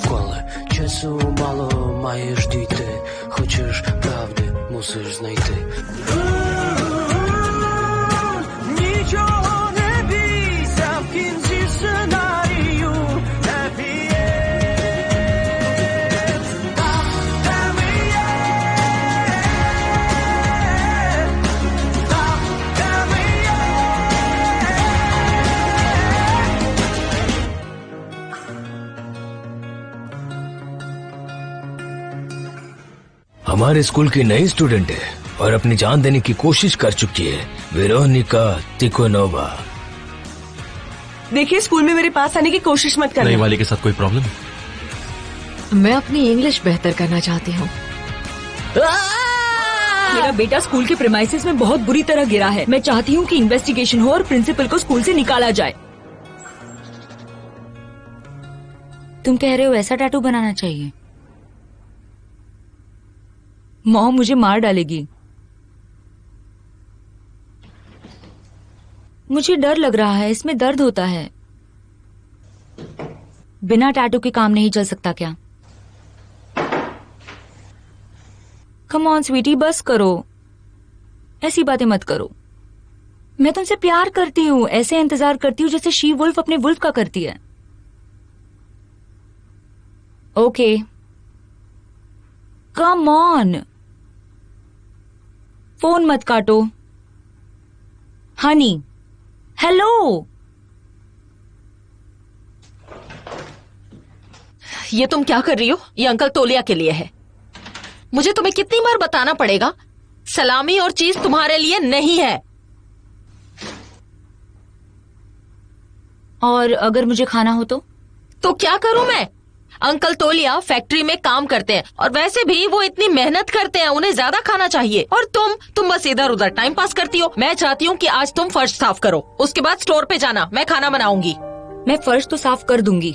відколи часу мало маєш дійти. Хочеш правди, мусиш знайти. Нічого не бійся, в кінці сценарію happy end. Там, де ми є. Там, де ми є. हमारे school की नई स्टूडेंट है और अपनी जान देने की कोशिश कर चुकी है, वेरोनिका तिकोनोवा। देखिए, स्कूल में मेरे पास आने की कोशिश मत करना। नई वाली के साथ कोई प्रॉब्लम? मैं अपनी इंग्लिश बेहतर करना चाहती हूँ। मेरा बेटा स्कूल के प्रेमाइसेस में बहुत बुरी तरह गिरा है। मैं चाहती हूँ कि इन्वेस्टिगेशन हो और प्रिंसिपल को स्कूल से निकाला जाए। तुम कह रहे हो ऐसा टैटू बनाना चाहिए? मॉम मुझे मार डालेगी। मुझे डर लग रहा है, इसमें दर्द होता है। बिना टैटू के काम नहीं चल सकता क्या? कम ऑन स्वीटी, बस करो, ऐसी बातें मत करो। मैं तुमसे प्यार करती हूँ, ऐसे इंतजार करती हूँ जैसे शी वुल्फ अपने वुल्फ का करती है। ओके, कम ऑन, फोन मत काटो। हनी, हेलो। ये तुम क्या कर रही हो? ये अंकल तोलिया के लिए है। मुझे तुम्हें कितनी बार बताना पड़ेगा, सलामी और चीज तुम्हारे लिए नहीं है। और अगर मुझे खाना हो तो क्या करूं मैं? अंकल तोलिया फैक्ट्री में काम करते हैं और वैसे भी वो इतनी मेहनत करते हैं, उन्हें ज्यादा खाना चाहिए। और तुम बस इधर उधर टाइम पास करती हो। मैं चाहती हूँ कि आज तुम फर्श साफ करो, उसके बाद स्टोर पे जाना, मैं खाना बनाऊंगी। मैं फर्श तो साफ कर दूंगी,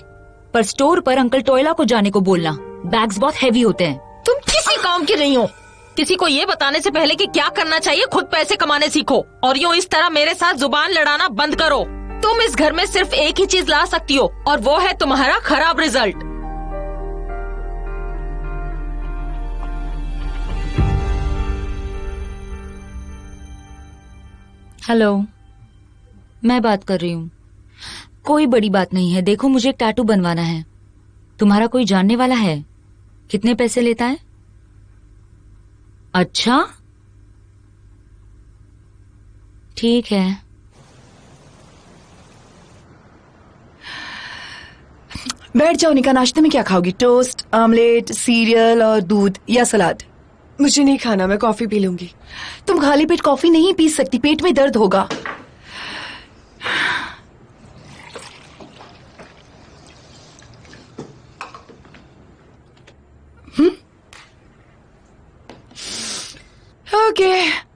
पर स्टोर पर अंकल टोयला को जाने को बोलना, बैग्स बहुत हैवी होते हैं। तुम किसी काम की नहीं हो। किसी को ये बताने से पहले कि क्या करना चाहिए, खुद पैसे कमाने सीखो। और यूँ इस तरह मेरे साथ जुबान लड़ाना बंद करो। तुम इस घर में सिर्फ एक ही चीज ला सकती हो और वो है तुम्हारा खराब रिजल्ट। हेलो, मैं बात कर रही हूँ। कोई बड़ी बात नहीं है। देखो, मुझे एक टैटू बनवाना है। तुम्हारा कोई जानने वाला है? कितने पैसे लेता है? अच्छा, ठीक है। बैठ जाओ निका, नाश्ते में क्या खाओगी? टोस्ट, ऑमलेट, सीरियल और दूध या सलाद? मुझे नहीं खाना, मैं कॉफी पी लूंगी। तुम खाली पेट कॉफी नहीं पी सकती, पेट में दर्द होगा। ओके,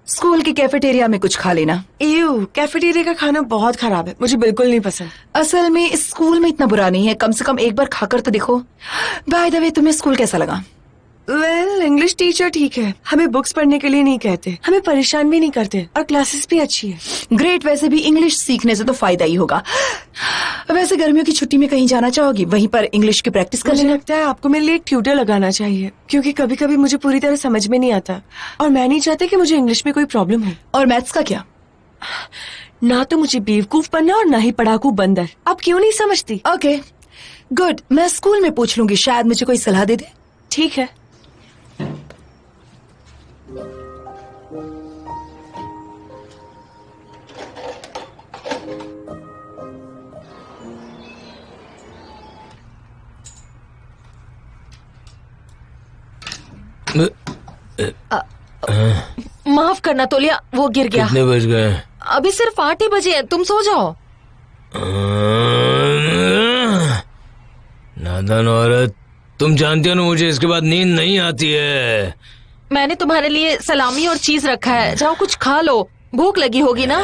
स्कूल की कैफेटेरिया में कुछ खा लेना। एयू, कैफेटेरिया का खाना बहुत खराब है, मुझे बिल्कुल नहीं पसंद। असल में इस स्कूल में इतना बुरा नहीं है, कम से कम एक बार खाकर तो देखो। बाय द वे, तुम्हें स्कूल कैसा लगा? वेल, इंग्लिश टीचर ठीक है, हमें बुक्स पढ़ने के लिए नहीं कहते, हमें परेशान भी नहीं करते और क्लासेस भी अच्छी है। ग्रेट, वैसे भी इंग्लिश सीखने से तो फायदा ही होगा। वैसे गर्मियों की छुट्टी में कहीं जाना चाहोगी? वहीं पर इंग्लिश की प्रैक्टिस करने। मुझे लगता है आपको मेरे लिए एक ट्यूटर लगाना चाहिए, क्योंकि कभी कभी मुझे पूरी तरह समझ में नहीं आता और मैं नहीं चाहती कि मुझे इंग्लिश में कोई प्रॉब्लम हो। और मैथ्स का क्या? ना तो मुझे बेवकूफ बनना और ना ही पढ़ाकू बंदर। आप क्यों नहीं समझती? ओके गुड, मैं स्कूल में पूछ लूंगी, शायद मुझे कोई सलाह दे दे। ठीक है। माफ करना तोलिया, वो गिर गया। कितने बज गए? अभी सिर्फ 8 ही बजे हैं, तुम सो जाओ। नादान औरत, तुम जानती हो ना मुझे इसके बाद नींद नहीं आती है। मैंने तुम्हारे लिए सलामी और चीज रखा है, जाओ कुछ खा लो, भूख लगी होगी ना।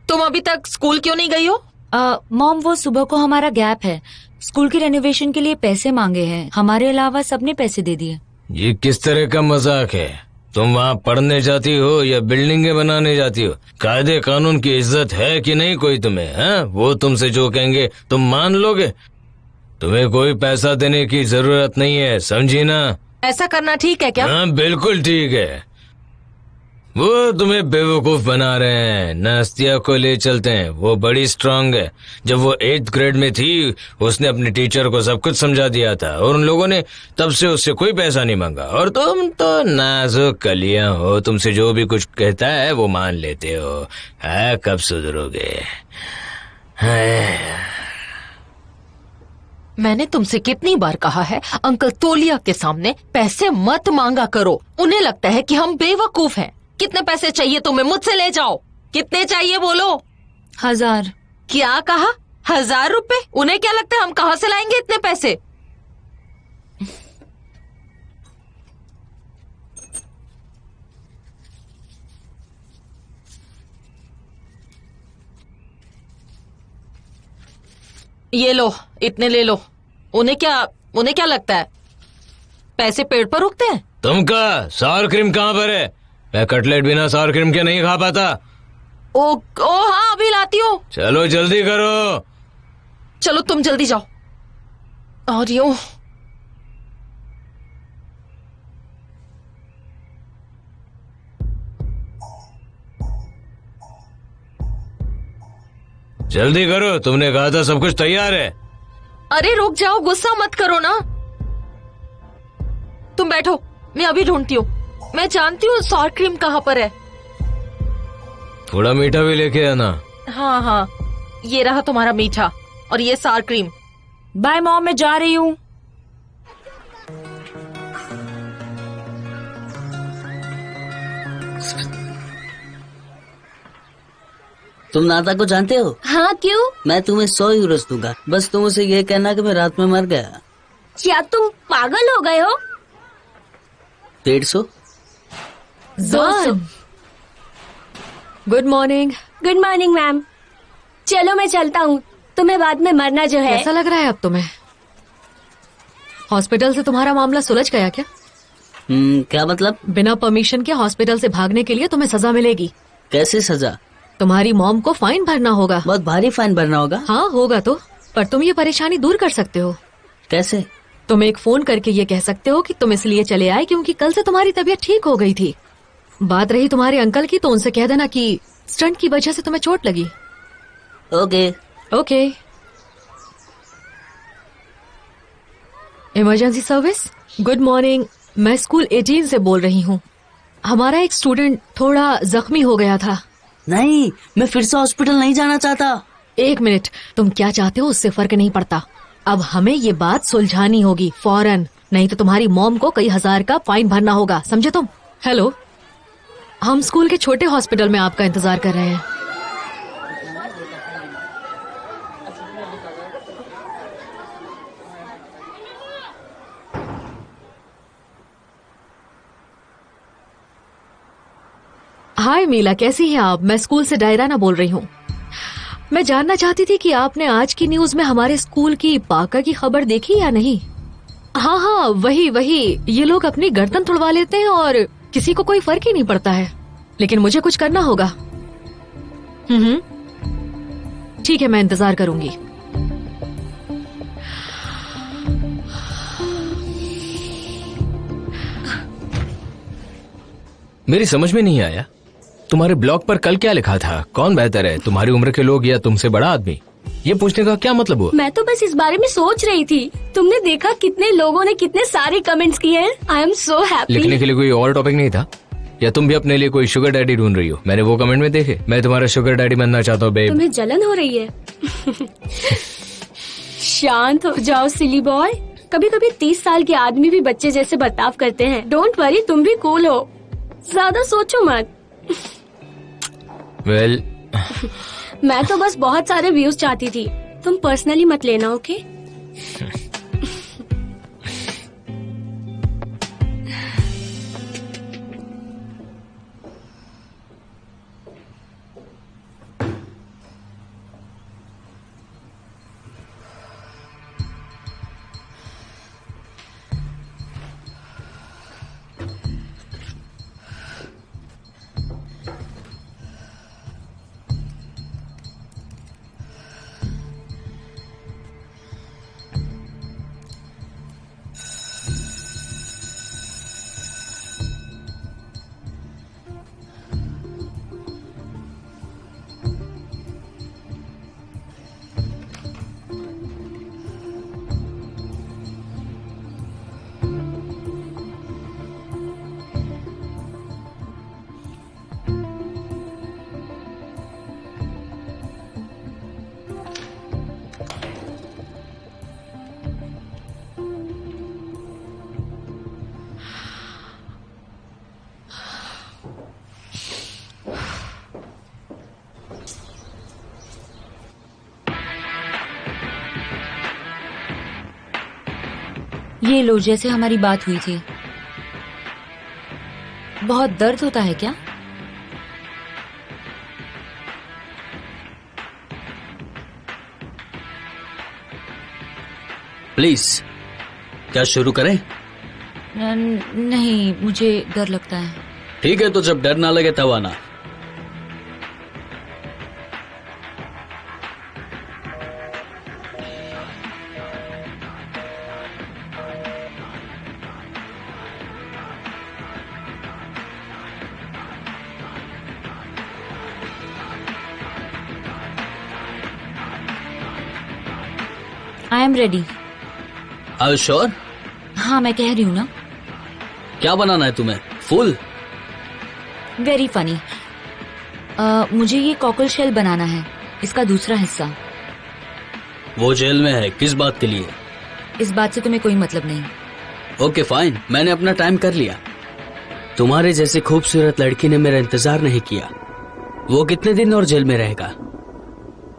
तुम अभी तक स्कूल क्यों नहीं गई हो? मॉम, वो सुबह को हमारा गैप है, स्कूल की रेनोवेशन के लिए पैसे मांगे हैं, हमारे अलावा सबने पैसे दे दिए। ये किस तरह का मजाक है? तुम वहाँ पढ़ने जाती हो या बिल्डिंगें बनाने जाती हो? कायदे कानून की इज्जत है कि नहीं कोई तुम्हें? वो तुमसे जो कहेंगे तुम मान लोगे? तुम्हें कोई पैसा देने की जरूरत नहीं है, समझी ना? ऐसा करना ठीक है क्या? हाँ बिल्कुल ठीक है। वो तुम्हें बेवकूफ बना रहे हैं, नास्तिया को ले चलते हैं, वो बड़ी स्ट्रांग है। जब वो 8th ग्रेड में थी उसने अपने टीचर को सब कुछ समझा दिया था और उन लोगों ने तब से उससे कोई पैसा नहीं मांगा। और तुम तो नाजुक कलियां हो, तुमसे जो भी कुछ कहता है वो मान लेते हो। है कब सुधरोगे? मैंने तुमसे कितनी बार कहा है अंकल तोलिया के सामने पैसे मत मांगा करो। उन्हें लगता है कि हम बेवकूफ हैं। कितने पैसे चाहिए तुम्हें? मुझसे ले जाओ। कितने चाहिए बोलो? 1000। क्या कहा? 1000 रुपए? उन्हें क्या लगता है हम कहाँ से लाएंगे इतने पैसे? ये लो, इतने ले लो। उन्हें क्या लगता है पैसे पेड़ पर उगते हैं? तुम का सावर क्रीम कहाँ पर है? मैं कटलेट बिना सावर क्रीम के नहीं खा पाता। ओ हाँ, अभी लाती हूँ। चलो जल्दी करो। चलो तुम जल्दी जाओ। और यूं जल्दी करो, तुमने कहा था सब कुछ तैयार है। अरे रुक जाओ, गुस्सा मत करो ना। तुम बैठो, मैं अभी ढूंढती हूँ। मैं जानती हूँ सॉर क्रीम कहाँ पर है। थोड़ा मीठा भी लेके आना। हाँ हाँ, ये रहा तुम्हारा मीठा और ये सार क्रीम। बाय मॉम, मैं जा रही हूँ। तुम नाता को जानते हो? हाँ, क्यों? मैं तुम्हें 100 यूरोस दूंगा, बस तुम उसे ये कहना कि मैं रात में मर गया। क्या तुम पागल हो गए हो? 150। Good morning. Good morning ma'am. चलो मैं चलता हूँ, तुम्हें बाद में मरना जो है। कैसा लग रहा है अब तुम्हें? हॉस्पिटल से तुम्हारा मामला सुलझ गया क्या? क्या मतलब? बिना परमिशन के हॉस्पिटल से भागने के लिए तुम्हें सजा मिलेगी। कैसे सजा? तुम्हारी मॉम को फाइन भरना होगा। बहुत भारी फाइन भरना होगा? हाँ होगा तो, पर तुम ये परेशानी दूर कर सकते हो। कैसे? तुम एक फोन करके ये कह सकते हो कि तुम इसलिए चले आए क्योंकि कल से तुम्हारी तबीयत ठीक हो गई थी। बात रही तुम्हारे अंकल की, तो उनसे कह देना कि स्टंट की वजह से तुम्हें चोट लगी। Okay. Okay. Emergency service, good morning. मैं स्कूल 18 से बोल रही हूँ। हमारा एक स्टूडेंट थोड़ा जख्मी हो गया था। नहीं, मैं फिर से हॉस्पिटल नहीं जाना चाहता। 1 मिनट, तुम क्या चाहते हो उससे फर्क नहीं पड़ता। अब हमें ये बात सुलझानी होगी फौरन, नहीं तो तुम्हारी मॉम को कई हजार का फाइन भरना होगा, समझे तुम? हेलो, हम स्कूल के छोटे हॉस्पिटल में आपका इंतजार कर रहे हैं। हाय मीला, कैसी हैं आप? मैं स्कूल से डायराना बोल रही हूँ। मैं जानना चाहती थी कि आपने आज की न्यूज में हमारे स्कूल की पाका की खबर देखी या नहीं? हाँ हाँ, वही। ये लोग अपनी गर्दन तुड़वा लेते हैं और किसी को कोई फर्क ही नहीं पड़ता है, लेकिन मुझे कुछ करना होगा। ठीक है, मैं इंतजार करूंगी। मेरी समझ में नहीं आया, तुम्हारे ब्लॉग पर कल क्या लिखा था? कौन बेहतर है, तुम्हारी उम्र के लोग या तुमसे बड़ा आदमी? ये पूछने का क्या मतलब हुआ? मैं तो बस इस बारे में सोच रही थी। तुमने देखा कितने लोगों ने कितने सारे कमेंट्स किए हैं। आई एम सो हैप्पी। लिखने के लिए कोई और टॉपिक नहीं था? या तुम भी अपने लिए कोई शुगर डैडी ढूंढ रही हो? मैंने वो कमेंट में देखे। मैं तुम्हारा शुगर डैडी बनना चाहता हूँ बेब। तुम्हें जलन हो रही है? शांत हो जाओ सिली बॉय। कभी कभी 30 साल के आदमी भी बच्चे जैसे बर्ताव करते हैं। डोंट वरी, तुम भी कूल हो, ज्यादा सोचो मत। वेल, मैं तो बस बहुत सारे व्यूज चाहती थी, तुम पर्सनली मत लेना, ओके? ये लो, जैसे हमारी बात हुई थी। बहुत दर्द होता है क्या? प्लीज, क्या शुरू करें? नहीं, मुझे डर लगता है। ठीक है, तो जब डर ना लगे तब आना। I am ready. Are you sure? हाँ, मैं कह रही हूँ ना। क्या बनाना है तुम्हें? फूल? Very funny. मुझे ये कॉकल शेल बनाना है, इसका दूसरा हिस्सा। वो जेल में है, किस बात के लिए? इस बात से तुम्हें कोई मतलब नहीं। ओके फाइन, मैंने अपना टाइम कर लिया। तुम्हारे जैसी खूबसूरत लड़की ने मेरा इंतजार नहीं किया। वो कितने दिन और जेल में रहेगा?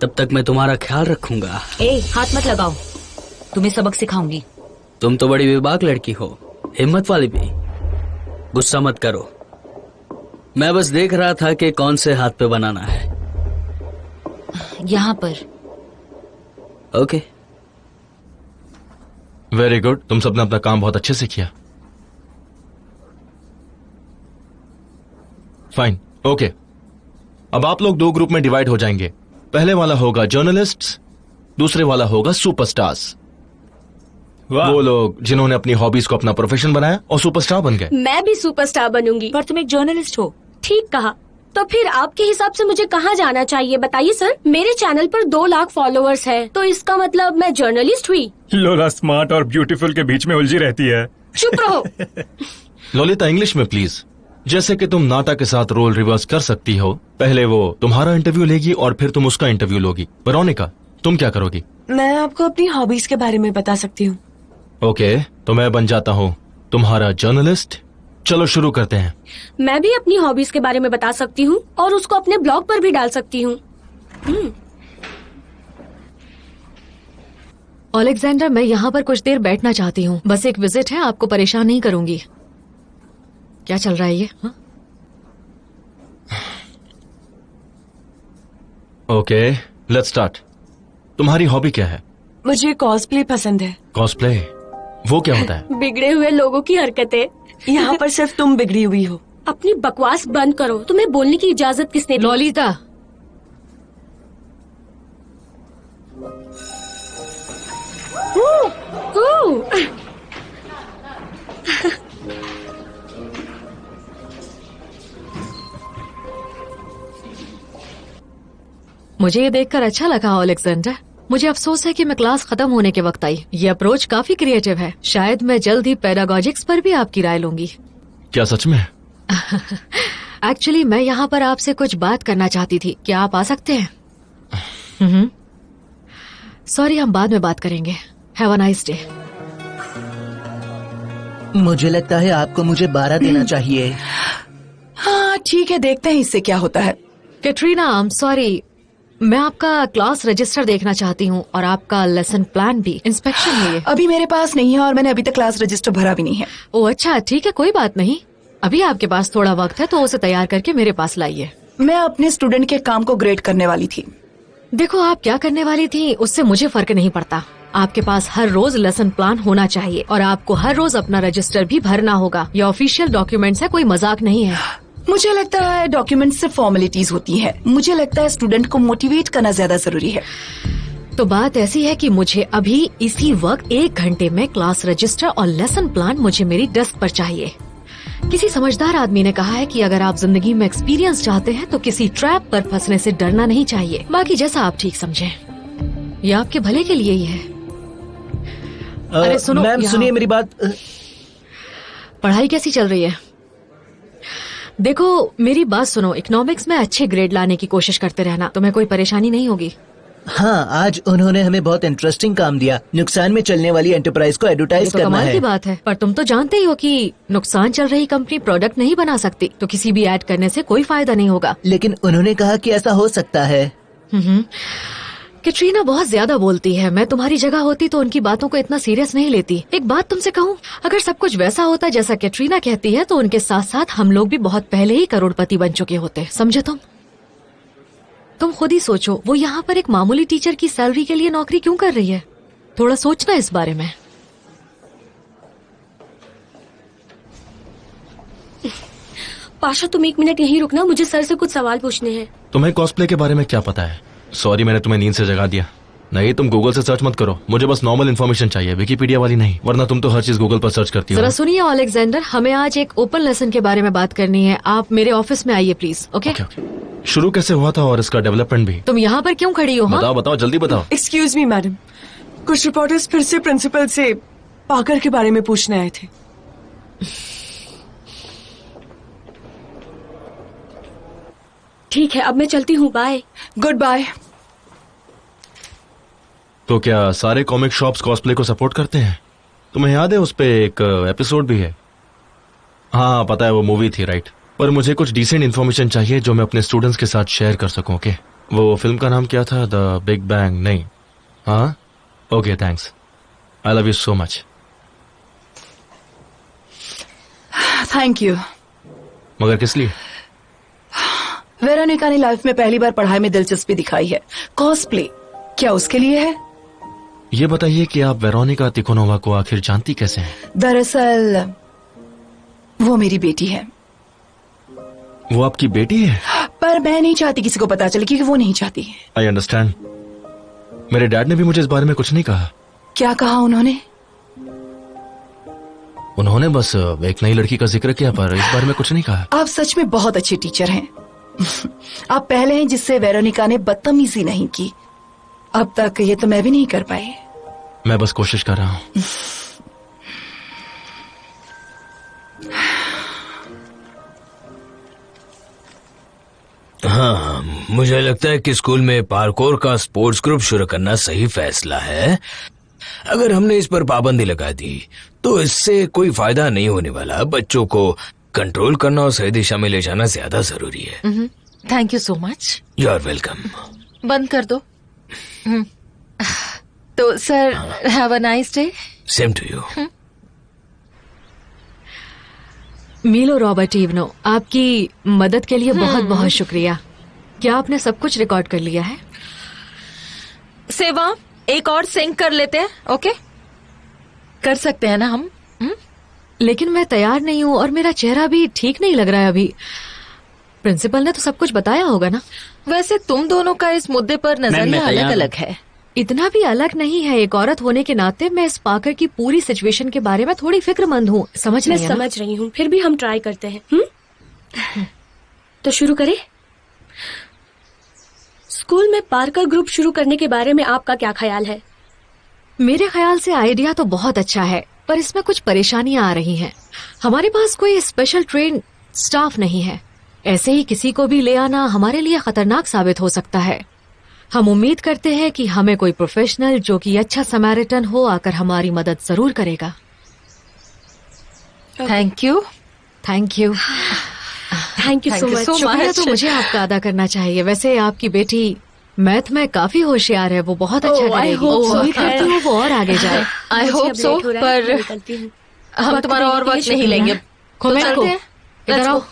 तब तक मैं तुम्हारा ख्याल रखूंगा। हाथ मत लगाओ, तुम्हें सबक सिखाऊंगी। तुम तो बड़ी बेबाक लड़की हो, हिम्मत वाली भी। गुस्सा मत करो, मैं बस देख रहा था कि कौन से हाथ पे बनाना है। यहाँ पर। ओके। वेरी गुड, तुम सबने अपना काम बहुत अच्छे से किया। Fine, okay. अब आप लोग 2 ग्रुप में डिवाइड हो जाएंगे। पहले वाला होगा जर्नलिस्ट्स, दूसरे वाला होगा सुपरस्टार्स। वो लोग जिन्होंने अपनी हॉबीज को अपना प्रोफेशन बनाया और सुपरस्टार बन गए। मैं भी सुपरस्टार बनूंगी। पर तुम एक जर्नलिस्ट हो। ठीक कहा। तो फिर आपके हिसाब से मुझे कहाँ जाना चाहिए बताइए सर? मेरे चैनल पर 2 लाख फॉलोअर्स है, तो इसका मतलब मैं जर्नलिस्ट हुई। लोला स्मार्ट और ब्यूटीफुल के बीच में उलझी रहती है। चुप रहो। ललिता, इंग्लिश में प्लीज। जैसे कि तुम नाटा के साथ रोल रिवर्स कर सकती हो। पहले वो तुम्हारा इंटरव्यू लेगी और फिर तुम उसका इंटरव्यू लोगी। वेरोनिका, तुम क्या करोगी? मैं आपको अपनी हॉबीज के बारे में बता सकती हूँ। ओके, तो मैं बन जाता हूँ तुम्हारा जर्नलिस्ट। चलो शुरू करते हैं। मैं भी अपनी हॉबीज के बारे में बता सकती हूँ और उसको अपने ब्लॉग पर भी डाल सकती हूँ। ओलेक्जेंडर, मैं यहाँ पर कुछ देर बैठना चाहती हूँ। बस एक विजिट है, आपको परेशान नहीं करूंगी। क्या चल रहा है ये? हाँ? Okay, let's start. तुम्हारी हॉबी क्या है? मुझे कॉस्प्ले पसंद है। कॉस्प्ले? वो क्या होता है? बिगड़े हुए लोगों की हरकतें। यहाँ पर सिर्फ तुम बिगड़ी हुई हो। अपनी बकवास बंद करो, तुम्हें बोलने की इजाजत किसने दी? ललिता, मुझे ये देखकर अच्छा लगा ओलेक्जेंडर। मुझे अफसोस है कि मैं क्लास खत्म होने के वक्त आई। ये अप्रोच काफी क्रिएटिव है। शायद मैं जल्द ही पेडागोजिक्स पर भी आपकी राय लूंगी। क्या सच में? एक्चुअली मैं यहाँ पर आपसे कुछ बात करना चाहती थी। क्या आप आ सकते हैं? सॉरी, हम बाद में बात करेंगे। Have a nice day. मुझे लगता है आपको मुझे 12 देना चाहिए। हाँ ठीक है, देखते हैं इससे क्या होता है। कैटरीना, आई एम सॉरी, मैं आपका क्लास रजिस्टर देखना चाहती हूँ और आपका लेसन प्लान भी इंस्पेक्शन के लिए। अभी मेरे पास नहीं है और मैंने अभी तक क्लास रजिस्टर भरा भी नहीं है। ओह अच्छा, ठीक है, कोई बात नहीं। अभी आपके पास थोड़ा वक्त है तो उसे तैयार करके मेरे पास लाइए। मैं अपने स्टूडेंट के काम को ग्रेड करने वाली थी। देखो, आप क्या करने वाली थी उससे मुझे फर्क नहीं पड़ता। आपके पास हर रोज लेसन प्लान होना चाहिए और आपको हर रोज अपना रजिस्टर भी भरना होगा। ये ऑफिशियल डॉक्यूमेंट्स है, कोई मजाक नहीं है। मुझे लगता है डॉक्यूमेंट सिर्फ फॉर्मेलिटीज होती है। मुझे लगता है स्टूडेंट को मोटिवेट करना ज्यादा जरूरी है। तो बात ऐसी है कि मुझे अभी इसी वक्त 1 घंटे में क्लास रजिस्टर और लेसन प्लान मुझे मेरी डेस्क पर चाहिए। किसी समझदार आदमी ने कहा है कि अगर आप जिंदगी में एक्सपीरियंस चाहते हैं तो किसी ट्रैप पर फंसने से डरना नहीं चाहिए। बाकी जैसा आप ठीक समझें, ये आपके भले के लिए ही है। अरे सुनो मैम, सुनिए मेरी बात। पढ़ाई कैसी चल रही है? देखो मेरी बात सुनो, इकोनॉमिक्स में अच्छे ग्रेड लाने की कोशिश करते रहना, तुम्हें कोई परेशानी नहीं होगी। हाँ, आज उन्होंने हमें बहुत इंटरेस्टिंग काम दिया। नुकसान में चलने वाली एंटरप्राइज को एडवर्टाइज तो करना कमाल है। की बात है, पर तुम तो जानते ही हो कि नुकसान चल रही कंपनी प्रोडक्ट नहीं बना सकती, तो किसी भी ऐड करने से कोई फायदा नहीं होगा। लेकिन उन्होंने कहा कि ऐसा हो सकता है। कैटरीना बहुत ज्यादा बोलती है। मैं तुम्हारी जगह होती तो उनकी बातों को इतना सीरियस नहीं लेती। एक बात तुमसे कहूँ, अगर सब कुछ वैसा होता जैसा कैटरीना कहती है तो उनके साथ साथ हम लोग भी बहुत पहले ही करोड़पति बन चुके होते। समझे तुम खुद ही सोचो, वो यहाँ पर एक मामूली टीचर की सैलरी के लिए नौकरी क्यों कर रही है? थोड़ा सोचना इस बारे में। पाशा तुम 1 मिनट यहीं रुकना, मुझे सर से कुछ सवाल पूछने हैं। तुम्हें कॉस्प्ले के बारे में क्या पता है? सॉरी मैंने तुम्हें नींद से जगा दिया। नहीं, तुम गूगल से सर्च मत करो, मुझे बस नॉर्मल इन्फॉर्मेशन चाहिए, विकिपीडिया वाली नहीं, वरना तुम तो हर चीज गूगल पर सर्च करती हो। जरा सुनिए अलेक्जेंडर, हमें आज एक ओपन लेसन के बारे में बात करनी है। आप मेरे ऑफिस में आइए प्लीज। ओके? शुरू कैसे हुआ था और इसका डेवलपमेंट भी? तुम यहाँ पर क्यों खड़ी हो? बताओ बताओ, जल्दी बताओ। एक्सक्यूज मी मैडम, कुछ रिपोर्टर्स फिर से प्रिंसिपल से पाकर के बारे में पूछने आए थे। ठीक है, अब मैं चलती हूँ, बाय। Good bye. तो क्या सारे कॉमिक शॉप्स कॉस्प्ले को सपोर्ट करते हैं? तुम्हें याद है उस पे एक एपिसोड भी है? हाँ पता है, वो मूवी थी राइट। पर मुझे कुछ डिसेंट इन्फॉर्मेशन चाहिए जो मैं अपने स्टूडेंट्स के साथ शेयर कर सकूं। ओके, वो फिल्म का नाम क्या था? The big bang? नहीं। हाँ okay, thanks, I love you so much. Thank you. मगर किस लिए? वेरोनिका ने लाइफ में पहली बार पढ़ाई में दिलचस्पी दिखाई है। कॉस्प्ले क्या उसके लिए है? ये बताइए कि आप वेरोनिका तिखोनोवा को आखिर जानती कैसे हैं? दरअसल वो मेरी बेटी है। वो आपकी बेटी है? पर मैं नहीं चाहती किसी को पता चले, क्योंकि वो नहीं चाहती। I understand. मेरे डैड ने भी मुझे इस बारे में कुछ नहीं कहा। क्या कहा उन्होंने? उन्होंने बस एक नई लड़की का जिक्र किया, पर इस बारे में कुछ नहीं कहा। आप सच में बहुत अच्छे टीचर हैं। आप पहले हैं जिससे वेरोनिका ने बदतमीजी नहीं की। अब तक ये तो मैं भी नहीं कर पाई। मैं बस कोशिश कर रहा हूँ। हाँ, मुझे लगता है कि स्कूल में पार्कोर का स्पोर्ट्स ग्रुप शुरू करना सही फैसला है। अगर हमने इस पर पाबंदी लगा दी तो इससे कोई फायदा नहीं होने वाला। बच्चों को कंट्रोल करना और सही दिशा में ले जाना ज्यादा जरूरी है। Thank you so much. You are welcome. बंद कर दो। तो sir, have a nice day. Same to you. मीलो रॉबर्टिवनो, आपकी मदद के लिए बहुत बहुत शुक्रिया। क्या आपने सब कुछ रिकॉर्ड कर लिया है? सेवा, एक और सिंक कर लेते हैं। ओके, कर सकते हैं ना हम? लेकिन मैं तैयार नहीं हूँ और मेरा चेहरा भी ठीक नहीं लग रहा है अभी। प्रिंसिपल ने तो सब कुछ बताया होगा ना? वैसे तुम दोनों का इस मुद्दे पर नजरिया अलग अलग है। इतना भी अलग नहीं है। एक औरत होने के नाते मैं इस पाकर की पूरी सिचुएशन के बारे में थोड़ी फिक्रमंद हूँ। समझ मैं समझ रही हूँ, फिर भी हम ट्राई करते हैं। तो शुरू करें? स्कूल में पार्कर ग्रुप शुरू करने के बारे में आपका क्या ख्याल है? मेरे ख्याल से आइडिया तो बहुत अच्छा है, पर इसमें कुछ परेशानियां आ रही हैं। हमारे पास कोई स्पेशल ट्रेन स्टाफ नहीं है। ऐसे ही किसी को भी ले आना हमारे लिए खतरनाक साबित हो सकता है। हम उम्मीद करते हैं कि हमें कोई प्रोफेशनल जो कि अच्छा समैरिटन हो आकर हमारी मदद जरूर करेगा। Thank you. Thank you. Thank you so much. शुक्रिया तो मुझे आपका अदा करना चाहिए। वैसे आपकी बेटी मैथ में काफी होशियार है, वो बहुत अच्छा करेगी। उम्मीद करती हूँ वो और आगे जाए। आई होप सो, पर हम तुम्हारा और वक्त नहीं लेंगे। तो चलते हैं। इधर आओ।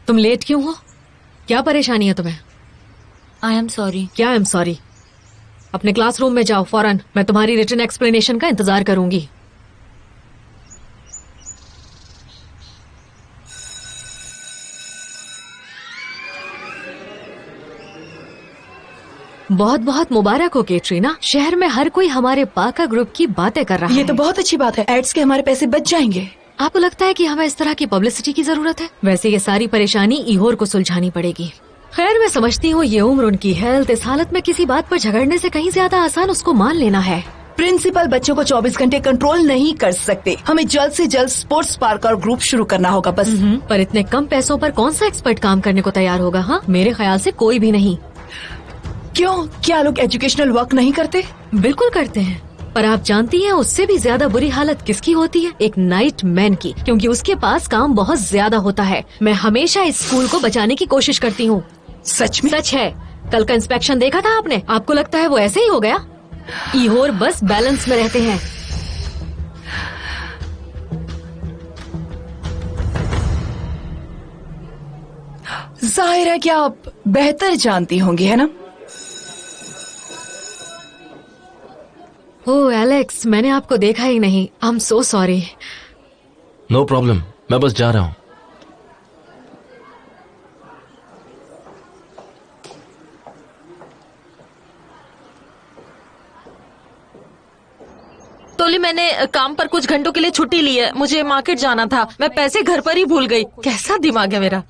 तुम लेट क्यों हो? क्या परेशानी है तुम्हें? I am sorry. क्या आई एम सॉरी? अपने क्लासरूम में जाओ फौरन। मैं तुम्हारी रिटन एक्सप्लेनेशन का इंतजार करूंगी। बहुत बहुत मुबारक हो कैटरीना। शहर में हर कोई हमारे पाका ग्रुप की बातें कर रहा है। ये तो बहुत अच्छी बात है। एड्स के हमारे पैसे बच जाएंगे। आपको लगता है कि हमें इस तरह की पब्लिसिटी की जरूरत है? वैसे ये सारी परेशानी इहोर को सुलझानी पड़ेगी। खैर, मैं समझती हूँ ये उम्र, उनकी हेल्थ, इस हालत में किसी बात पर झगड़ने से कहीं ज्यादा आसान उसको मान लेना है। प्रिंसिपल बच्चों को 24 घंटे कंट्रोल नहीं कर सकते। हमें जल्द से जल्द स्पोर्ट्स पार्क और ग्रुप शुरू करना होगा बस। पर इतने कम पैसों पर कौन सा एक्सपर्ट काम करने को तैयार होगा? हाँ, मेरे ख्याल से कोई भी नहीं। क्यों? क्या लोग एजुकेशनल वर्क नहीं करते? बिल्कुल करते हैं, पर आप जानती हैं उससे भी ज्यादा बुरी हालत किसकी होती है? एक नाइट मैन की, क्योंकि उसके पास काम बहुत ज्यादा होता है। मैं हमेशा इस स्कूल को बचाने की कोशिश करती हूँ। सच में? सच है। कल का इंस्पेक्शन देखा था आपने? आपको लगता है वो ऐसे ही हो गया? ईहोर बस बैलेंस में रहते हैं। जाहिर है कि आप बेहतर जानती होंगी, है ना? ओह एलेक्स, मैंने आपको देखा ही नहीं। I am so sorry. No problem, मैं बस जा रहा हूँ। तोली, मैंने काम पर कुछ घंटों के लिए छुट्टी ली है। मुझे मार्केट जाना था। मैं पैसे घर पर ही भूल गई। कैसा दिमाग है मेरा।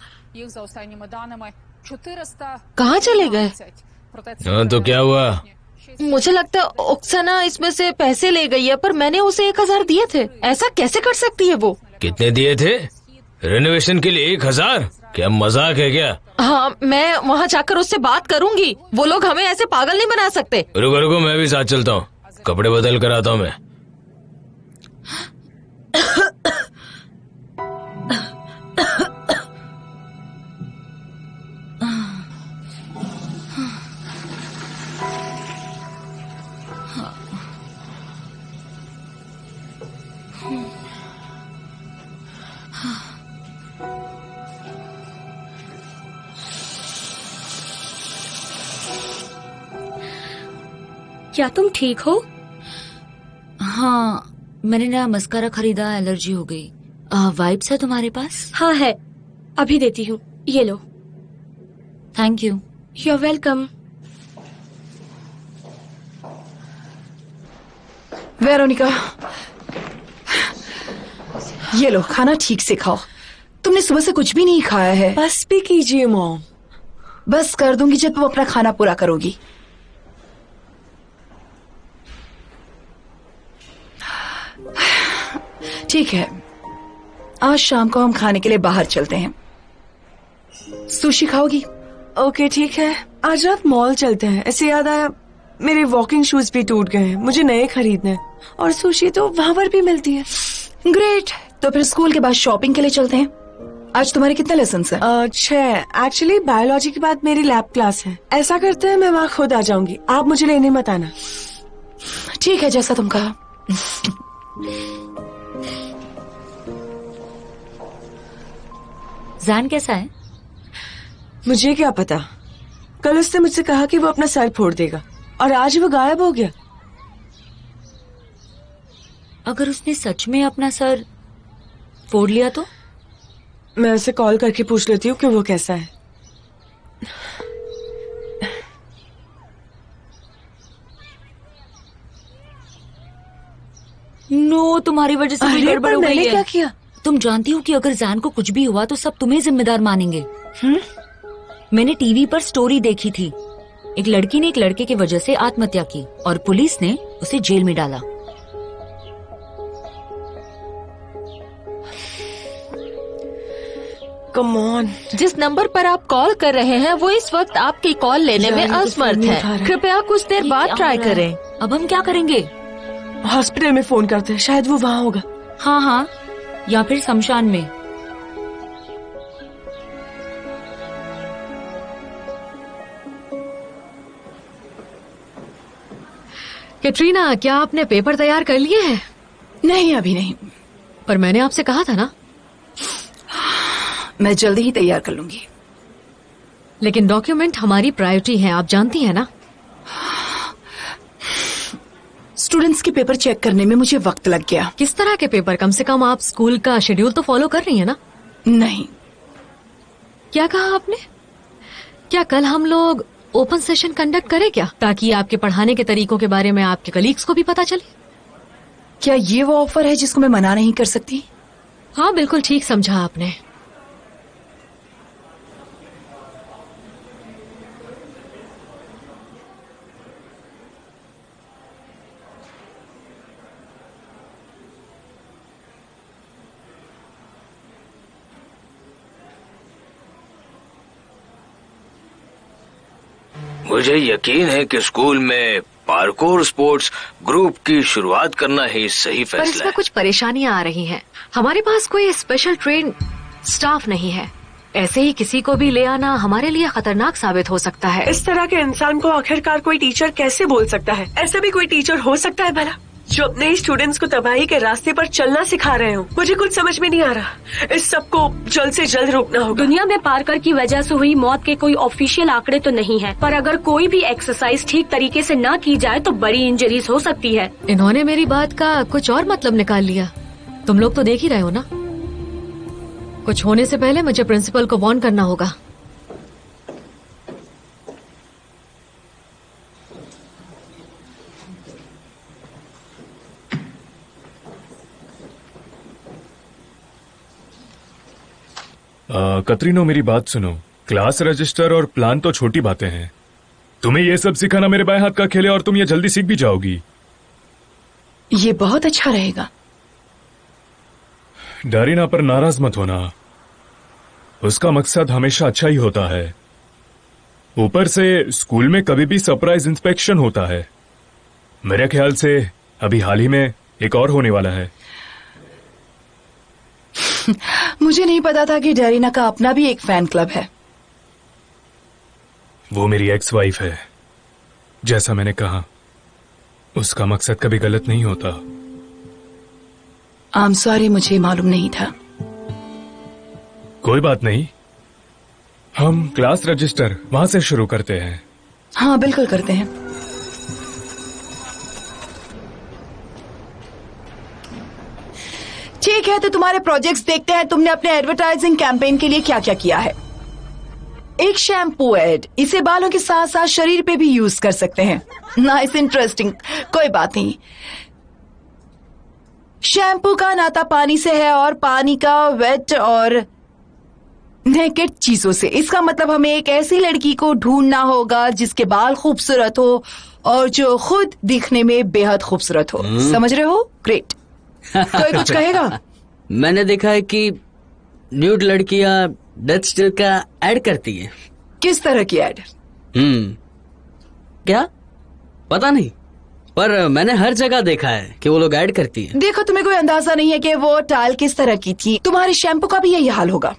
कहाँ चले गए? हाँ तो क्या हुआ? मुझे लगता है ओक्साना इसमें से पैसे ले गई है, पर मैंने उसे 1000 दिए थे। ऐसा कैसे कर सकती है वो? कितने दिए थे? रेनोवेशन के लिए 1000? क्या मजाक है क्या? हाँ, मैं वहाँ जाकर उससे बात करूंगी। वो लोग हमें ऐसे पागल नहीं बना सकते। रुको रुको, मैं भी साथ चलता हूँ। कपड़े बदल कर आता हूँ मैं। क्या तुम ठीक हो? हाँ, मैंने नया मस्कारा खरीदा, एलर्जी हो गई। वाइप्स है तुम्हारे पास? हाँ है, अभी देती हूँ। ये लो। Thank you. You are welcome. Veronica, ये लो, खाना ठीक से खाओ। तुमने सुबह से कुछ भी नहीं खाया है। बस भी कीजिए मॉम। बस कर दूंगी जब तुम अपना खाना पूरा करोगी। ठीक है, आज शाम को हम खाने के लिए बाहर चलते हैं। सुशी खाओगी? ओके ठीक है, आज रात मॉल चलते हैं। ऐसे याद आया, मेरे वॉकिंग शूज भी टूट गए हैं, मुझे नए खरीदने हैं। और सुशी तो वहां पर भी मिलती है। ग्रेट, तो फिर स्कूल के बाद शॉपिंग के लिए चलते हैं। आज तुम्हारे कितने लेसन हैं? 6। एक्चुअली बायोलॉजी के बाद मेरी लैब क्लास है। ऐसा करते हैं, मैं वहाँ खुद आ जाऊंगी, आप मुझे लेने मत आना। ठीक है, जैसा तुम कहा। जान कैसा है? मुझे क्या पता, कल उसने मुझसे कहा कि वो अपना सर फोड़ देगा और आज वो गायब हो गया। अगर उसने सच में अपना सर फोड़ लिया तो? मैं उसे कॉल करके पूछ लेती हूँ कि वो कैसा है। नो, तुम्हारी वजह से कोई गड़बड़ हो गई है। मैंने क्या किया? तुम जानती हो कि अगर जान को कुछ भी हुआ तो सब तुम्हें जिम्मेदार मानेंगे। मैंने टीवी पर स्टोरी देखी थी, एक लड़की ने एक लड़के की वजह से आत्महत्या की और पुलिस ने उसे जेल में डाला। Come on. जिस नंबर पर आप कॉल कर रहे हैं वो इस वक्त आपकी कॉल लेने में असमर्थ है। कृपया कुछ देर बाद ट्राई करें। अब हम क्या करेंगे? हॉस्पिटल में फोन करते हैं, शायद वो वहाँ होगा। हाँ हाँ, या फिर शमशान में। कैटरीना, क्या आपने पेपर तैयार कर लिए हैं? नहीं, अभी नहीं। पर मैंने आपसे कहा था ना। मैं जल्दी ही तैयार कर लूंगी। लेकिन डॉक्यूमेंट हमारी प्रायोरिटी है, आप जानती हैं ना। स्टूडेंट्स के पेपर चेक करने में मुझे वक्त लग गया। किस तरह के पेपर? कम से कम आप स्कूल का शेड्यूल तो फॉलो कर रही हैं ना? नहीं। क्या कहा आपने? क्या कल हम लोग ओपन सेशन कंडक्ट करें क्या, ताकि आपके पढ़ाने के तरीकों के बारे में आपके कलीग्स को भी पता चले? क्या ये वो ऑफर है जिसको मैं मना नहीं कर सकती? हाँ, बिल्कुल ठीक समझा आपने। मुझे यकीन है कि स्कूल में पार्कोर स्पोर्ट्स ग्रुप की शुरुआत करना ही सही पर फैसला इसमें है। कुछ परेशानियां आ रही हैं। हमारे पास कोई स्पेशल ट्रेन स्टाफ नहीं है। ऐसे ही किसी को भी ले आना हमारे लिए खतरनाक साबित हो सकता है। इस तरह के इंसान को आखिरकार कोई टीचर कैसे बोल सकता है? ऐसा भी कोई टीचर हो सकता है भला जो अपने स्टूडेंट्स को तबाही के रास्ते पर चलना सिखा रहे हो? मुझे कुछ समझ में नहीं आ रहा। इस सब को जल्द से जल्द रोकना होगा। दुनिया में पार्कर की वजह से हुई मौत के कोई ऑफिशियल आंकड़े तो नहीं है, पर अगर कोई भी एक्सरसाइज ठीक तरीके से न की जाए तो बड़ी इंजरीज हो सकती है। इन्होंने मेरी बात का कुछ और मतलब निकाल लिया। तुम लोग तो देख ही रहे हो ना। कुछ होने से पहले मुझे प्रिंसिपल को वार्न करना होगा। कतरीनो, मेरी बात सुनो। क्लास रजिस्टर और प्लान तो छोटी बातें हैं। तुम्हें ये सब सिखाना मेरे बाएं हाथ का खेल है और तुम ये जल्दी सीख भी जाओगी। ये बहुत अच्छा रहेगा। डारिना पर नाराज मत होना। उसका मकसद हमेशा अच्छा ही होता है। ऊपर से स्कूल में कभी भी सरप्राइज इंस्पेक्शन होता है। मेरे ख्याल से अभी हाल ही में एक और होने वाला है। मुझे नहीं पता था कि डारिना का अपना भी एक फैन क्लब है। वो मेरी एक्स वाइफ है। जैसा मैंने कहा, उसका मकसद कभी गलत नहीं होता। आई एम सॉरी, मुझे मालूम नहीं था। कोई बात नहीं, हम क्लास रजिस्टर वहां से शुरू करते हैं। हाँ, बिल्कुल करते हैं। ठीक है, तो तुम्हारे प्रोजेक्ट्स देखते हैं। तुमने अपने एडवर्टाइजिंग कैंपेन के लिए क्या क्या किया है? एक शैम्पू एड, इसे बालों के साथ साथ शरीर पे भी यूज कर सकते हैं। Nice, interesting. कोई बात नहीं। शैम्पू का नाता पानी से है और पानी का वेट और नेकेड चीजों से। इसका मतलब हमें एक ऐसी लड़की को ढूंढना होगा जिसके बाल खूबसूरत हो और जो खुद दिखने में बेहद खूबसूरत हो। समझ रहे हो? ग्रेट। कोई कुछ कहेगा? मैंने देखा है कि न्यूड लड़कियां डेथ स्टिल का ऐड करती है। किस तरह की ऐड? क्या पता नहीं, पर मैंने हर जगह देखा है कि वो लोग ऐड करती है। देखो, तुम्हें कोई अंदाजा नहीं है कि वो टाइल किस तरह की थी। तुम्हारे शैम्पू का भी यही हाल होगा।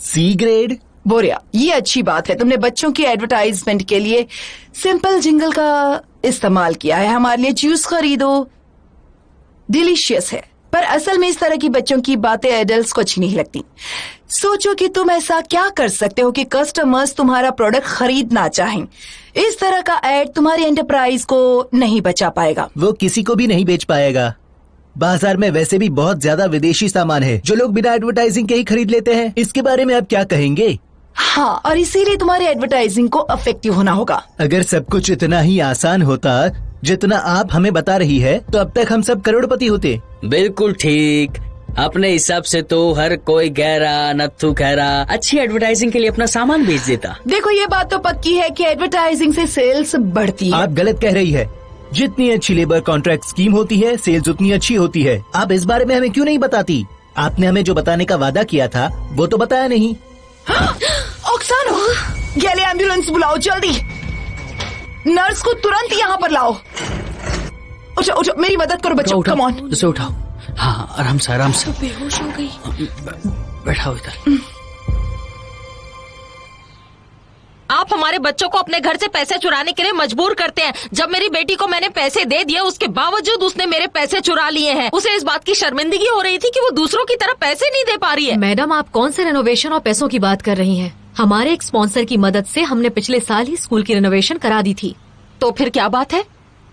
C grade. बोरिया, ये अच्छी बात है। तुमने बच्चों की एडवर्टाइजमेंट के लिए सिंपल जिंगल का इस्तेमाल किया है। हमारे लिए जूस खरीदो, डिलीशियस है। पर असल में इस तरह की बच्चों की बातें एडल्ट्स को अच्छी नहीं लगती। सोचो कि तुम ऐसा क्या कर सकते हो कि कस्टमर्स तुम्हारा प्रोडक्ट खरीदना चाहें। इस तरह का एड तुम्हारी एंटरप्राइज को नहीं बचा पाएगा। वो किसी को भी नहीं बेच पाएगा। बाजार में वैसे भी बहुत ज्यादा विदेशी सामान है जो लोग बिना एडवर्टाइजिंग के ही खरीद लेते हैं। इसके बारे में आप क्या कहेंगे? हाँ, और इसीलिए तुम्हारी एडवर्टाइजिंग को इफेक्टिव होना होगा। अगर सब कुछ इतना ही आसान होता जितना आप हमें बता रही है तो अब तक हम सब करोड़पति होते। बिल्कुल ठीक। अपने हिसाब से तो हर कोई गहरा नत्थु खैरा अच्छी एडवर्टाइजिंग के लिए अपना सामान बेच देता। देखो, ये बात तो पक्की है कि एडवर्टाइजिंग से सेल्स बढ़ती है। आप गलत कह रही है। जितनी अच्छी लेबर कॉन्ट्रैक्ट स्कीम होती है, सेल्स उतनी अच्छी होती है। आप इस बारे में हमें क्यों नहीं बताती? आपने हमें जो बताने का वादा किया था वो तो बताया नहीं। ऑक्सानो, गैले एम्बुलेंस बुलाओ जल्दी। नर्स को तुरंत यहाँ पर लाओ। उठो उठो, मेरी मदद करो बच्चों। कम ऑन, उसे उठाओ। हाँ, आराम से आराम से। बेहोश हो गई। बैठाओ इधर। आप हमारे बच्चों को अपने घर से पैसे चुराने के लिए मजबूर करते हैं। जब मेरी बेटी को मैंने पैसे दे दिए, उसके बावजूद उसने मेरे पैसे चुरा लिए हैं। उसे इस बात की शर्मिंदगी हो रही थी कि वो दूसरों की तरह पैसे नहीं दे पा रही है। मैडम, आप कौन से रेनोवेशन और पैसों की बात कर रही हैं? हमारे एक स्पॉन्सर की मदद से हमने पिछले साल ही स्कूल की रेनोवेशन करा दी थी। तो फिर क्या बात है?